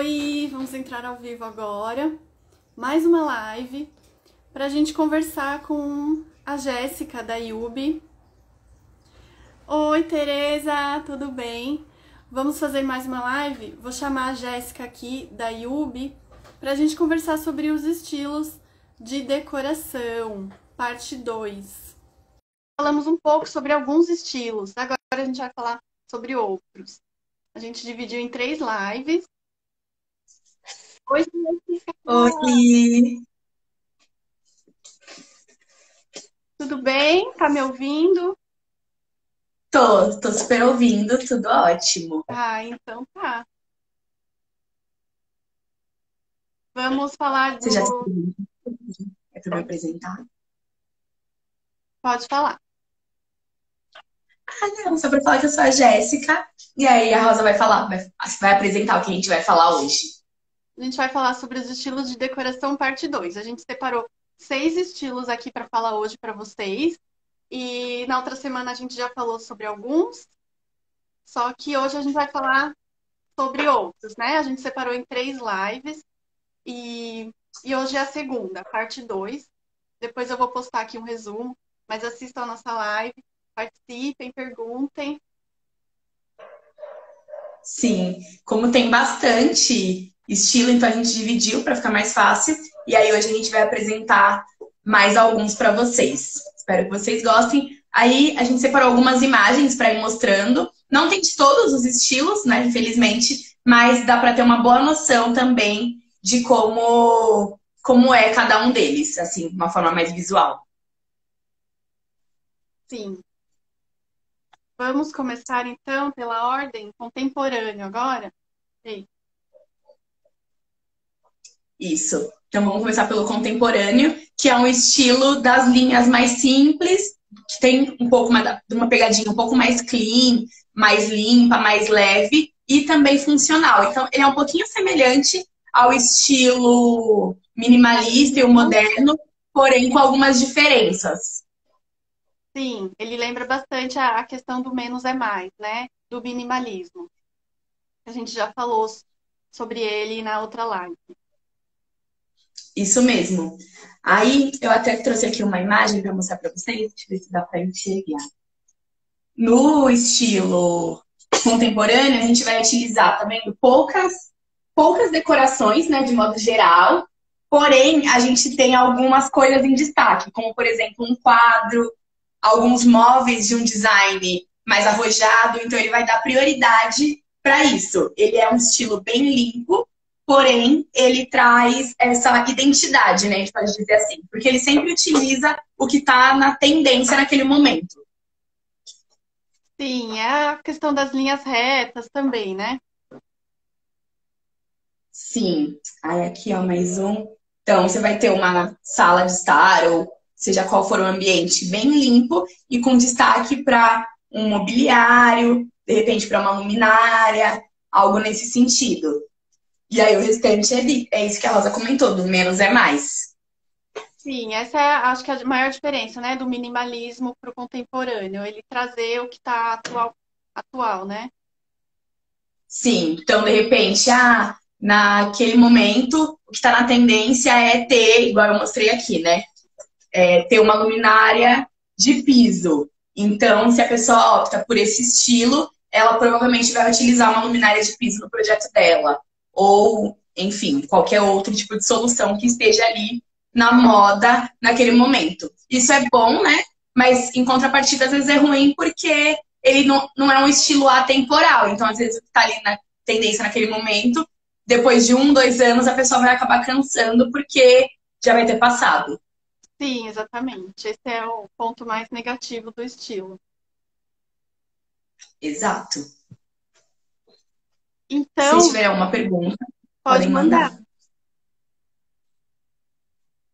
Oi, vamos entrar ao vivo agora. Mais uma live para a gente conversar com a Jéssica da IUB. Oi, Tereza, tudo bem? Vamos fazer mais uma live? Vou chamar a Jéssica aqui da IUB para a gente conversar sobre os estilos de decoração, parte 2. Falamos um pouco sobre alguns estilos, agora a gente vai falar sobre outros. A gente dividiu em 3 lives. Oi, Jéssica. Oi, Tudo bem? Tá me ouvindo? tô super ouvindo, tudo ótimo. Ah, então tá. Vamos falar Você já se do... apresentou? É para me apresentar? Pode falar. Ah, não, só para falar que eu sou a Jéssica. E aí a Rosa vai falar, vai apresentar o que a gente vai falar hoje. A gente vai falar sobre os estilos de decoração parte 2. A gente separou 6 estilos aqui para falar hoje para vocês. E na outra semana a gente já falou sobre alguns. Só que hoje a gente vai falar sobre outros, né? A gente separou em 3 lives. E hoje é a segunda, parte 2. Depois eu vou postar aqui um resumo. Mas assistam a nossa live, participem, perguntem. Sim, como tem bastante estilo, então a gente dividiu para ficar mais fácil. E aí hoje a gente vai apresentar mais alguns para vocês. Espero que vocês gostem. Aí a gente separou algumas imagens para ir mostrando. Não tem de todos os estilos, né? Infelizmente, mas dá para ter uma boa noção também de como é cada um deles, assim, de uma forma mais visual. Sim. Vamos começar então pela ordem contemporânea agora? Ei. Isso. Então vamos começar pelo contemporâneo, que é um estilo das linhas mais simples, que tem um pouco de uma pegadinha um pouco mais clean, mais limpa, mais leve e também funcional. Então ele é um pouquinho semelhante ao estilo minimalista e o moderno, porém com algumas diferenças. Sim, ele lembra bastante a questão do menos é mais, né? Do minimalismo. A gente já falou sobre ele na outra live. Isso mesmo. Aí eu até trouxe aqui uma imagem para mostrar para vocês, deixa eu ver se dá para enxergar. No estilo contemporâneo, a gente vai utilizar também poucas decorações, né, de modo geral. Porém, a gente tem algumas coisas em destaque, como, por exemplo, um quadro, alguns móveis de um design mais arrojado. Então, ele vai dar prioridade para isso. Ele é um estilo bem limpo, porém, ele traz essa identidade, né, a gente pode dizer assim. Porque ele sempre utiliza o que está na tendência naquele momento. Sim, é a questão das linhas retas também, né? Sim. Aí aqui, ó, mais um. Então, você vai ter uma sala de estar, ou seja qual for o ambiente, bem limpo e com destaque para um mobiliário, de repente para uma luminária, algo nesse sentido. E aí o restante é isso que a Rosa comentou, do menos é mais. Sim, essa é, acho que a maior diferença, né, do minimalismo para o contemporâneo. Ele trazer o que está atual, né? Sim, então de repente, naquele momento, o que está na tendência é ter, igual eu mostrei aqui, né? Ter uma luminária de piso. Então, se a pessoa opta por esse estilo, ela provavelmente vai utilizar uma luminária de piso no projeto dela. Ou, enfim, qualquer outro tipo de solução que esteja ali na moda naquele momento. Isso é bom, né? Mas em contrapartida, às vezes é ruim porque ele não é um estilo atemporal. Então, às vezes, o que está ali na tendência naquele momento, depois de 1, 2 anos, a pessoa vai acabar cansando porque já vai ter passado. Sim, exatamente. Esse é o ponto mais negativo do estilo. Exato. Se Então, tiver uma pergunta, pode podem mandar. mandar.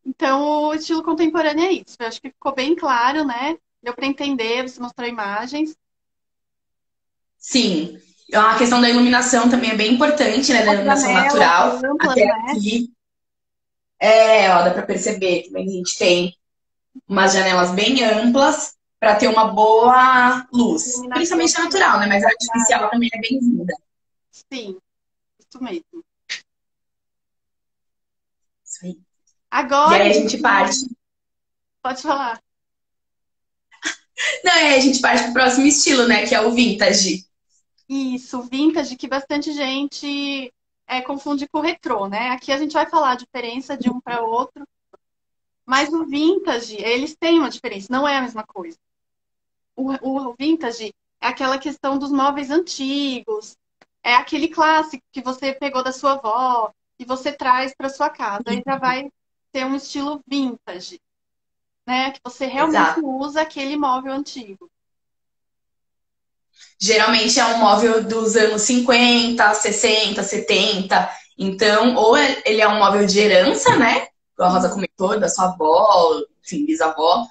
Então, o estilo contemporâneo é isso. Eu acho que ficou bem claro, né? Deu para entender, você mostrou imagens. Sim. A questão da iluminação também é bem importante, né? Da As iluminação janelas natural. amplas, Até né? aqui, ó, dá para perceber também que a gente tem umas janelas bem amplas para ter uma boa luz. Iluminação. Principalmente a natural, né? Mas a artificial também é bem-vinda. Sim, isso mesmo. aí. E Agora, aí a gente parte. pode falar. Não, aí a gente parte pro próximo estilo, né? Que é o vintage. Isso, vintage, que bastante gente confunde com retrô, né? Aqui a gente vai falar a diferença de um para outro, mas o vintage, eles têm uma diferença, não é a mesma coisa. O vintage é aquela questão dos móveis antigos, é aquele clássico que você pegou da sua avó e você traz para sua casa. Aí já vai ter um estilo vintage, né? Que você realmente Exato. usa aquele móvel antigo. Geralmente é um móvel dos anos 50, 60, 70. Então, ou ele é um móvel de herança, né? Igual a Rosa comentou, da sua avó, enfim, bisavó.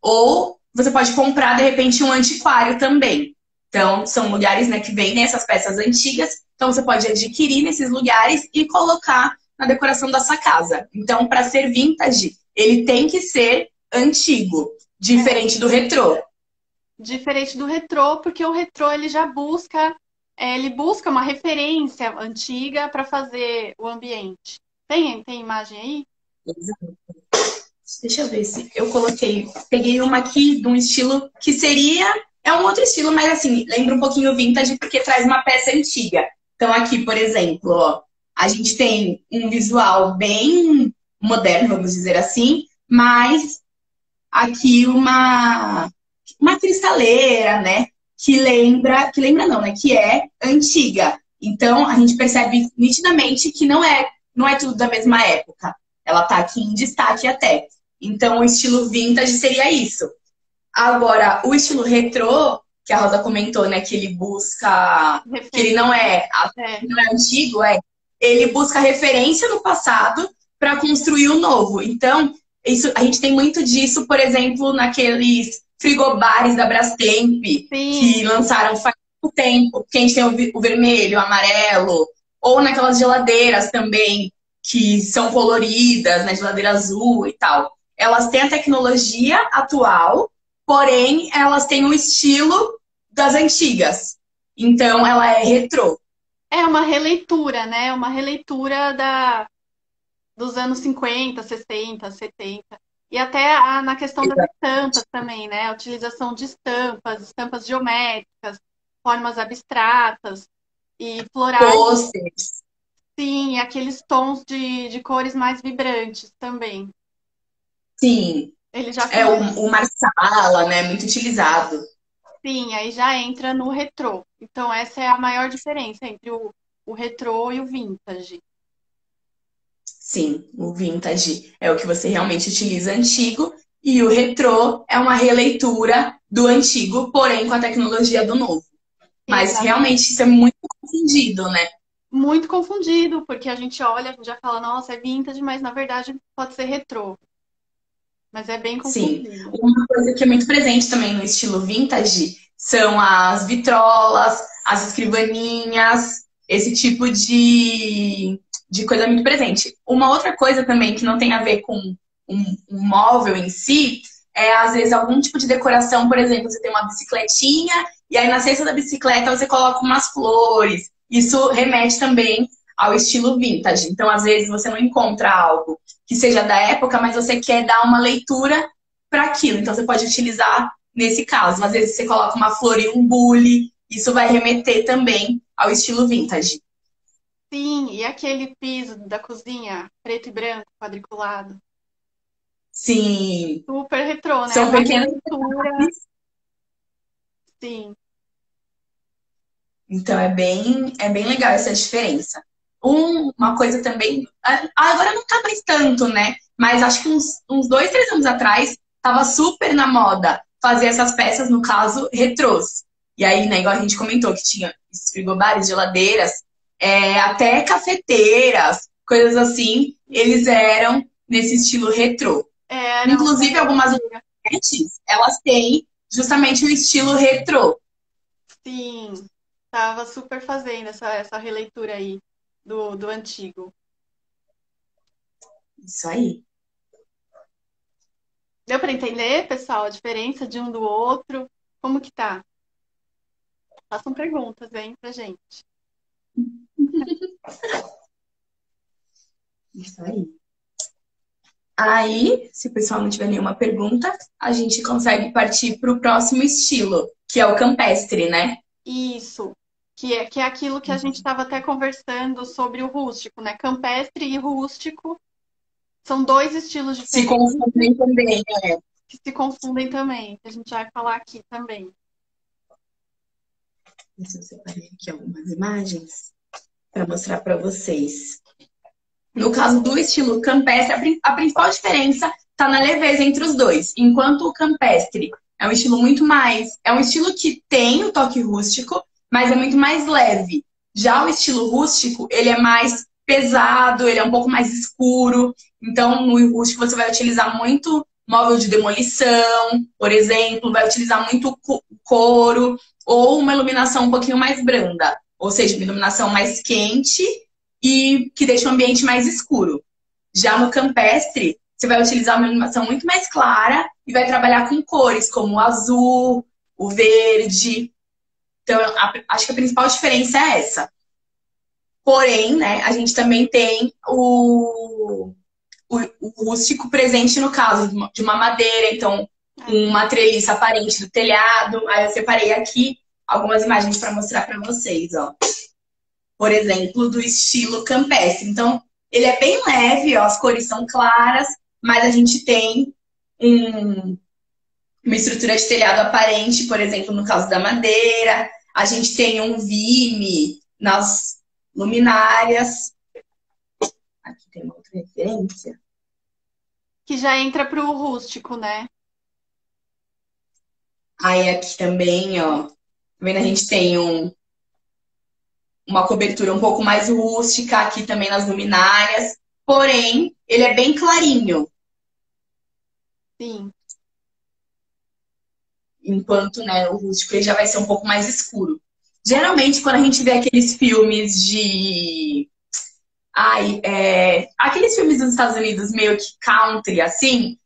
Ou você pode comprar, de repente, um antiquário também. Então, são lugares, né, que vendem essas peças antigas. Então, você pode adquirir nesses lugares e colocar na decoração da sua casa. Então, para ser vintage, ele tem que ser antigo, diferente do retrô. Diferente do retrô, porque o retrô ele já busca, ele busca uma referência antiga para fazer o ambiente. Tem imagem aí? Deixa eu ver se eu coloquei. Peguei uma aqui de um estilo que seria. É um outro estilo, mas assim, lembra um pouquinho vintage porque traz uma peça antiga. Então, aqui, por exemplo, ó, a gente tem um visual bem moderno, vamos dizer assim, mas aqui uma cristaleira, né? Que lembra não, né? Que é antiga. Então, a gente percebe nitidamente que não é tudo da mesma época. Ela tá aqui em destaque até. Então, o estilo vintage seria isso. Agora, o estilo retrô, que a Rosa comentou, né, que ele busca, que ele Referência. É, não é antigo, ele busca referência no passado para construir o novo. Então, isso, a gente tem muito disso, por exemplo, naqueles frigobares da Brastemp, que sim, lançaram faz pouco tempo, que a gente tem o vermelho, o amarelo, ou naquelas geladeiras também, que são coloridas, né, geladeira azul e tal. Elas têm a tecnologia atual, porém elas têm o estilo das antigas. Então ela é retrô. é uma releitura, né? Uma releitura dos anos 50, 60, 70. E até na questão das estampas também, né? A utilização de estampas, estampas geométricas, formas abstratas e florais. Pôsteres. Sim, e aqueles tons de cores mais vibrantes também. Sim. Ele já É começa, o Marsala, né? Muito utilizado. sim, aí já entra no retrô. Então, essa é a maior diferença entre o retrô e o vintage. Sim, o vintage é o que você realmente utiliza antigo e o retrô é uma releitura do antigo, porém com a tecnologia do novo. Mas Exatamente. realmente isso é muito confundido, né? Muito confundido, porque a gente olha, a gente já fala, nossa, é vintage, mas na verdade pode ser retrô. Mas é bem Sim. confundido. Uma coisa que é muito presente também no estilo vintage são as vitrolas, as escrivaninhas, esse tipo de coisa muito presente. Uma outra coisa também que não tem a ver com um móvel em si é, às vezes, algum tipo de decoração, por exemplo, você tem uma bicicletinha e aí na cesta da bicicleta você coloca umas flores. Isso remete também ao estilo vintage. Então, às vezes, você não encontra algo que seja da época, mas você quer dar uma leitura para aquilo. Então, você pode utilizar nesse caso. Às vezes, você coloca uma flor e um bule. Isso vai remeter também ao estilo vintage. Sim, e aquele piso da cozinha, preto e branco, quadriculado. Sim, Super retrô, né? são Uma pequenos releitura. detalhes. Sim. Então, é bem legal essa diferença. Uma coisa também. Agora não tá mais tanto, né? Mas acho que uns 2, 3 anos atrás tava super na moda fazer essas peças, no caso, retrôs. E aí, né, igual a gente comentou, que tinha esses frigobares, geladeiras, até cafeteiras, coisas assim, eles eram nesse estilo retrô. Era uma Inclusive, algumas releitura. lanchonetes, elas têm justamente o estilo retrô. Sim. Tava super fazendo essa releitura aí do antigo. Isso aí. Deu para entender, pessoal, a diferença de um do outro? Como que tá? Façam perguntas, hein, pra gente. Isso aí. Aí, se o pessoal não tiver nenhuma pergunta, a gente consegue partir para o próximo estilo, que é o campestre, né? Isso, que é aquilo que a gente estava até conversando sobre o rústico, né? Campestre e rústico são dois estilos Se diferentes confundem também, né? que se confundem também, que a gente vai falar aqui também. Eu separei aqui algumas imagens para mostrar para vocês. No caso do estilo campestre, a principal diferença está na leveza entre os dois. Enquanto o campestre é um estilo muito mais. É um estilo que tem o toque rústico, mas é muito mais leve. Já o estilo rústico, ele é mais pesado, ele é um pouco mais escuro. Então, no rústico, você vai utilizar muito móvel de demolição, por exemplo, vai utilizar muito couro, ou uma iluminação um pouquinho mais branda, ou seja, uma iluminação mais quente e que deixa o ambiente mais escuro. Já no campestre, você vai utilizar uma iluminação muito mais clara e vai trabalhar com cores como o azul, o verde. Então, acho que a principal diferença é essa. Porém, né, a gente também tem o rústico presente no caso de uma madeira, então uma treliça aparente do telhado. Aí eu separei aqui algumas imagens para mostrar para vocês, ó. Por exemplo, do estilo campestre. Então, ele é bem leve, ó, as cores são claras, mas a gente tem uma estrutura de telhado aparente, por exemplo, no caso da madeira. A gente tem um vime nas luminárias. Aqui tem uma outra referência. Que já entra para o rústico, né? Aí aqui também, ó, tá vendo? A gente tem uma cobertura um pouco mais rústica aqui também nas luminárias. Porém, ele é bem clarinho. Sim. Enquanto, né, o rústico ele já vai ser um pouco mais escuro. Geralmente, quando a gente vê aqueles filmes de... aqueles filmes dos Estados Unidos meio que country, assim,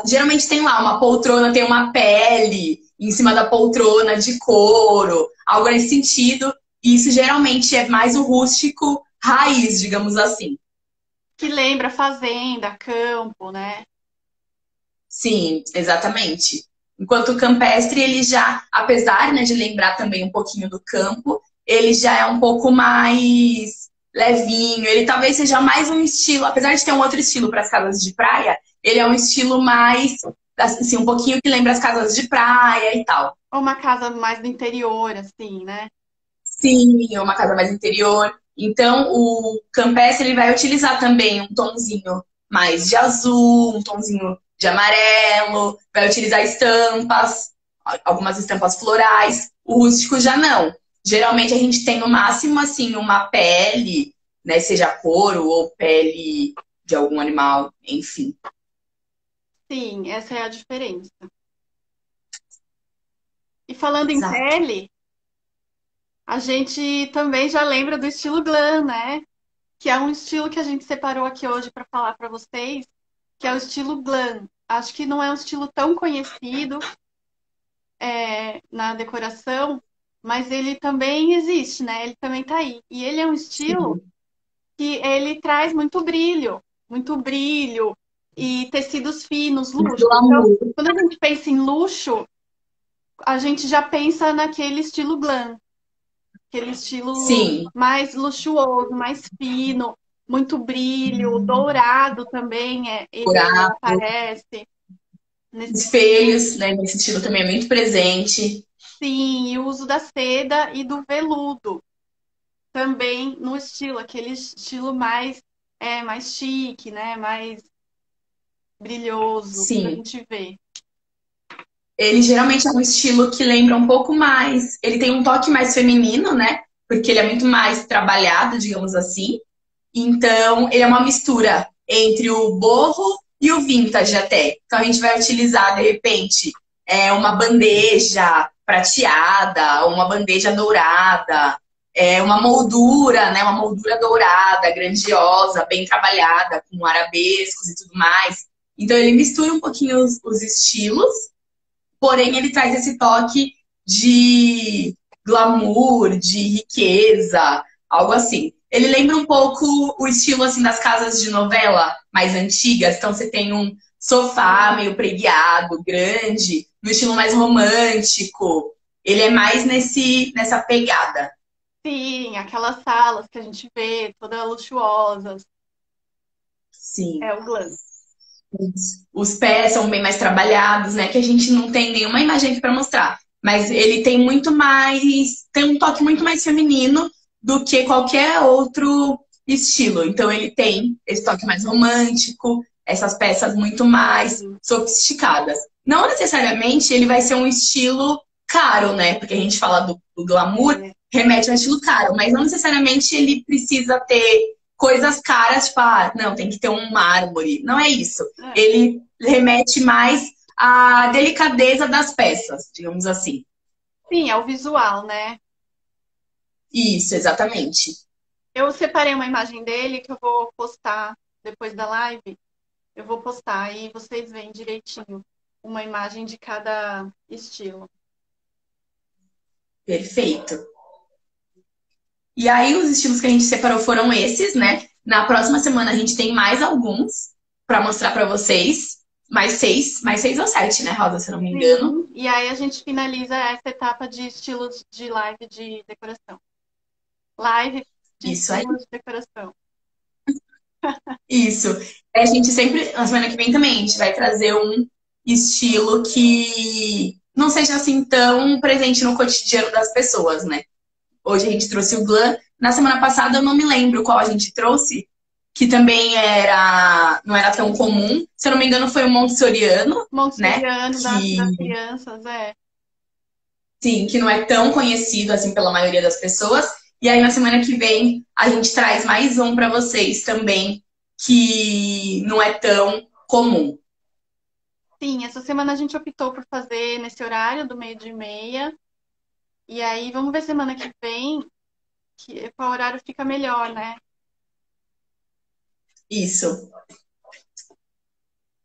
geralmente tem lá uma poltrona, tem uma pele em cima da poltrona de couro, algo nesse sentido. E isso geralmente é mais o rústico raiz, digamos assim. Que lembra fazenda, campo, né? Sim, exatamente. Enquanto o campestre, ele já, apesar, né, de lembrar também um pouquinho do campo, ele já é um pouco mais levinho. Ele talvez seja mais um estilo, apesar de ter um outro estilo para as casas de praia, ele é um estilo mais, assim, um pouquinho que lembra as casas de praia e tal. Ou uma casa mais do interior, assim, né? Sim, é uma casa mais interior. Então, o campestre ele vai utilizar também um tonzinho mais de azul, um tonzinho de amarelo, vai utilizar estampas, algumas estampas florais. O rústico já não. Geralmente a gente tem no máximo assim uma pele, né, seja couro ou pele de algum animal, enfim. Sim, essa é a diferença. E falando em Exato. pele, a gente também já lembra do estilo glam, né? Que é um estilo que a gente separou aqui hoje para falar para vocês, que é o estilo glam. Acho que não é um estilo tão conhecido na decoração, mas ele também existe, né? Ele também tá aí. E ele é um estilo Sim. que ele traz muito brilho e tecidos finos, luxo. Então, Glamour. quando a gente pensa em luxo, a gente já pensa naquele estilo glam, aquele estilo Sim. mais luxuoso, mais fino, muito brilho, dourado também, ele Dourado. aparece nesse Espelhos, né? Nesse estilo também é muito presente. sim, e o uso da seda e do veludo também no estilo, aquele estilo mais chique, né? Mais brilhoso que a Sim. gente vê. Ele geralmente é um estilo que lembra um pouco mais. Ele tem um toque mais feminino, né? Porque ele é muito mais trabalhado, digamos assim. Então, ele é uma mistura entre o boho e o vintage até. Então, a gente vai utilizar, de repente, uma bandeja prateada, ou uma bandeja dourada, uma moldura, né? Uma moldura dourada, grandiosa, bem trabalhada, com arabescos e tudo mais. Então, ele mistura um pouquinho os estilos, porém ele traz esse toque de glamour, de riqueza, algo assim. Ele lembra um pouco o estilo assim das casas de novela mais antigas. Então você tem um sofá meio preguiado, grande, no estilo mais romântico. Ele é mais nessa pegada. Sim, aquelas salas que a gente vê, todas luxuosas. Sim. É o glam. Os pés são bem mais trabalhados, né? Que a gente não tem nenhuma imagem aqui para mostrar. Mas ele tem muito mais. Tem um toque muito mais feminino do que qualquer outro estilo. Então ele tem esse toque mais romântico, essas peças muito mais sofisticadas. Não necessariamente ele vai ser um estilo caro, né? Porque a gente fala do glamour, remete a um estilo caro, mas não necessariamente ele precisa ter coisas caras, tipo, não, tem que ter um mármore. Não é isso. Ele remete mais à delicadeza das peças, digamos assim. Sim, é o visual, né? Isso, exatamente. Eu separei uma imagem dele que eu vou postar depois da live. Eu vou postar e vocês veem direitinho uma imagem de cada estilo. Perfeito. E aí, os estilos que a gente separou foram esses, né? Na próxima semana a gente tem mais alguns para mostrar para vocês. Mais seis ou sete, né, Rosa, se eu não me engano. Sim. E aí a gente finaliza essa etapa de estilos de live de decoração. Live de Isso aí. estilos de decoração. Isso. A gente sempre, na semana que vem também, a gente vai trazer um estilo que não seja assim tão presente no cotidiano das pessoas, né? Hoje a gente trouxe o glam. Na semana passada eu não me lembro qual a gente trouxe, que também não era tão comum. Se eu não me engano, foi o Montessoriano, né? Montessoriano das crianças, é. Sim, que não é tão conhecido assim pela maioria das pessoas. E aí na semana que vem a gente traz mais um para vocês também, que não é tão comum. Sim, essa semana a gente optou por fazer nesse horário do 12h30. E aí vamos ver semana que vem qual horário fica melhor, né? Isso.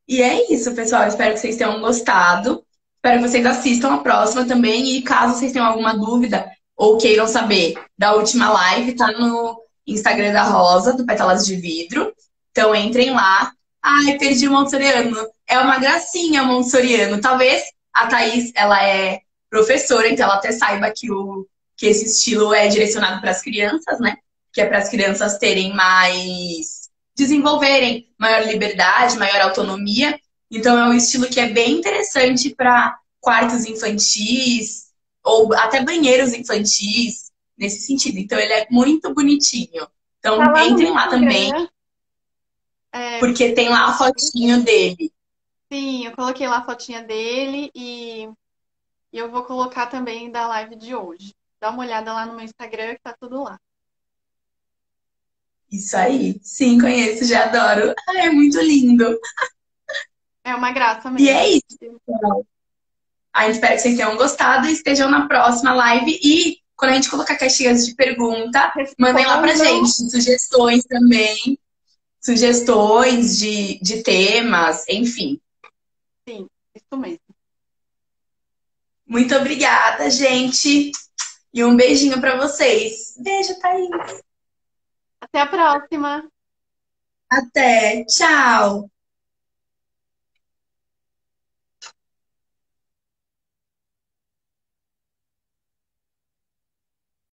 E é isso, pessoal. Espero que vocês tenham gostado. Espero que vocês assistam a próxima também. E caso vocês tenham alguma dúvida ou queiram saber da última live, tá no Instagram da Rosa, do Pétalas de Vidro. Então entrem lá. Ai, perdi o Montessoriano. É uma gracinha o Montessoriano. Talvez a Thaís, ela é professora, então ela até saiba que esse estilo é direcionado para as crianças, né? Que é para as crianças terem mais desenvolverem maior liberdade, maior autonomia. Então é um estilo que é bem interessante para quartos infantis ou até banheiros infantis, nesse sentido. Então ele é muito bonitinho. Então entrem lá também, porque tem lá a fotinho dele. Sim, eu coloquei lá a fotinha dele e eu vou colocar também da live de hoje. Dá uma olhada lá no meu Instagram que tá tudo lá. Isso aí. Sim, conheço, já adoro. Ai, é muito lindo. É uma graça mesmo. E é isso. A gente espera que vocês tenham gostado e estejam na próxima live. E quando a gente colocar caixinhas de pergunta, mandem lá pra gente. Sugestões também. Sugestões de temas, enfim. Sim, isso mesmo. Muito obrigada, gente. E um beijinho pra vocês. Beijo, Thaís. Até a próxima. Até. Tchau.